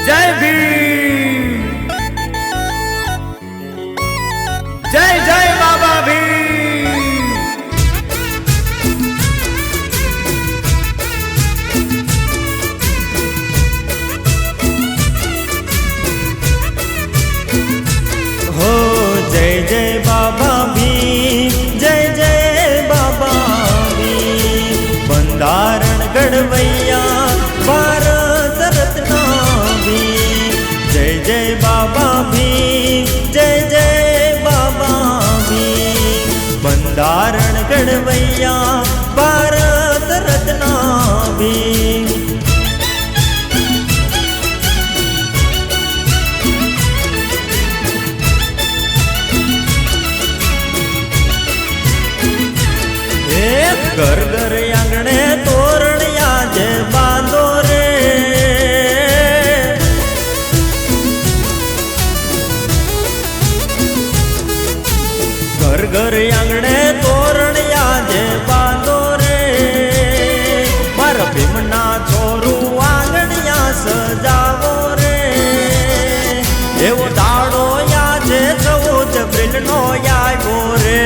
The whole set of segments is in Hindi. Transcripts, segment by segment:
जय भीम, जय जय बाबा भीम। हो जय जय बाबा भीम, जय जय बाबा भीम। બંધારણ ઘડવૈયા ભારત રત્ન ભીમ, જય જય બાબા ભીમ, જય જય બાબા ભીમ। બંધારણ ઘડવૈયા ભારત રત્ન ભીમ। घर घर आंगणे तोरणिया जे बांधो रे, घर घर आंगणे तोरणिया जे बांधो रे। मारा भीमना छोरू आंगणिया सजावो रे, एवो दाड़ो याजे 14 एप्रिलनो आव्यो रे।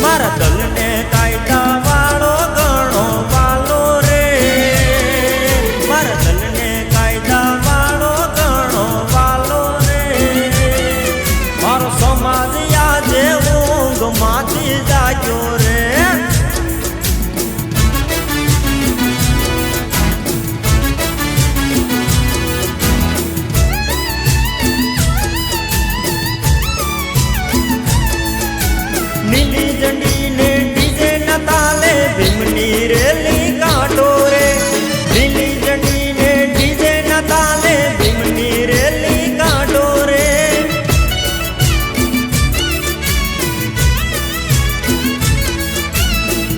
मारा दल ने कायदा वालो गणो वालो रे, मारा दल ने कायदा वालो गणो वालो रे। मारो समाज याजे ऊंघ माथी जाग्यो रे। नीली झंडी ने डीजे न ताले भीमनी रेली काटो रे। नीली झंडी ने डीजे न ताले भीमनी रेली काटो रे।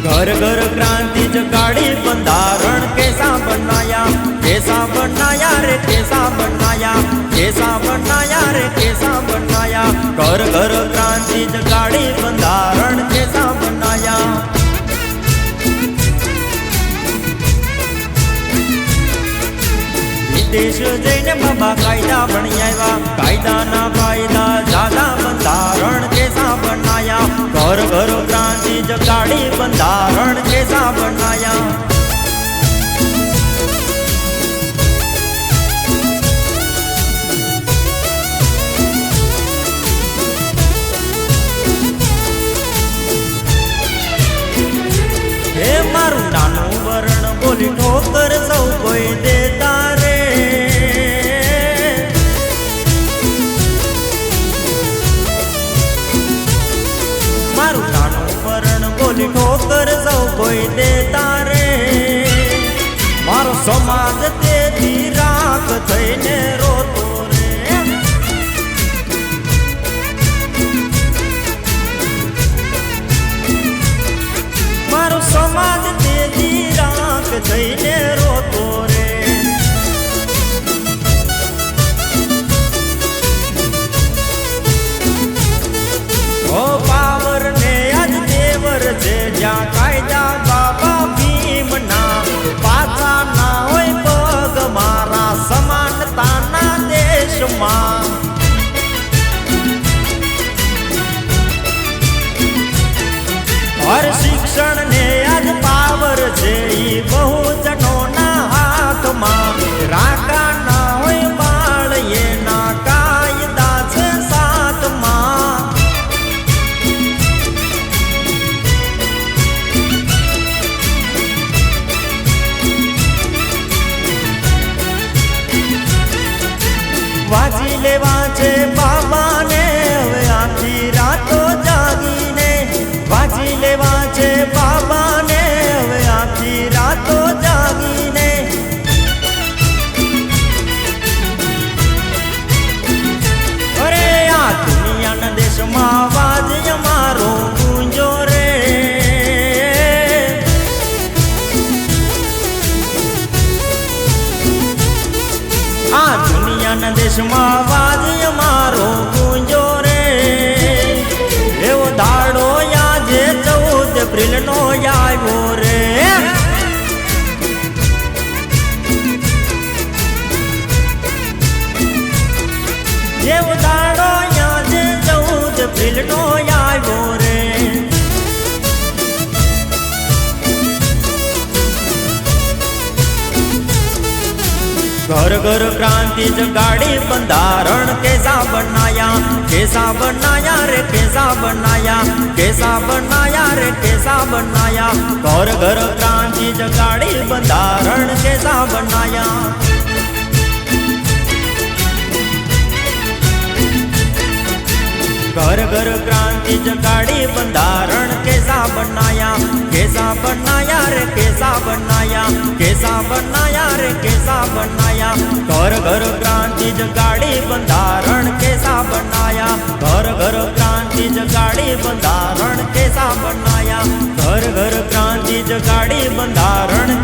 घर घर क्रांति जगाड़ी बंधारण कैसा बनाया, कैसा बनाया रे कैसा बनाया, कैसा बनाया रे कैसा बनाया। घर घर क्रांति जगाड़ी बंधारण कैसा बनाया। विदेश जैने बाबा कायदा बनी आया, कायदा ना फायदा ज्यादा बंधारण कैसा बनाया। घर घर क्रांति जगाड़ी बंधारण कैसा बनाया। हे मारू नानू वरण बोली ठोकर सौ कोई देता रे। मारू नानू वरण बोली ठोकर सौ कोई देता रे। मारो समाज तेजी राख थईने रोतो रे। मारो समाज तेजी राख थईने रोतो रे। ओ पावर ने आज देवर छे, ज्या कायदा बाबा भीमना पाछा ना होय पग मारा समानताना देशमां। हर शिक्षण ने आज पावर छे ई बहुजनोना हाथमां। राका ना होय बाळ एना कायदा छे साथमां। वाजी लेवा छे बाबा ने हवे आखी रातो जागीने। वाजी लेवा छे बाबा ने हवे आखी रातो जागीने। अरे आ दुनिया ना देश मां वाज अमारो गूंजो रे। आ दुनिया ना देश मां वाज अमारो गूंजो रे। एवो दाड़ो याजे 14 एप्रिल नो નો આવ્યો રે જેવો દાડો યાદ 14 એપ્રિલ નો આવ્યો રે घर घर क्रांति जगाड़ी बंधारण कैसा बनाया रे कैसा बनाया रे कैसा बनाया घर घर क्रांति जगाड़ी बंधारण कैसा बनाया घर घर क्रांति जगाड़ी बंधारण कैसा बनाया रे कैसा बनाया रे कैसा बनाया घर घर क्रांति जगाड़ी बंधारण कैसा बनाया घर घर क्रांति जगाड़ी बंधारण कैसा बनाया घर घर क्रांति जगाड़ी बंधारण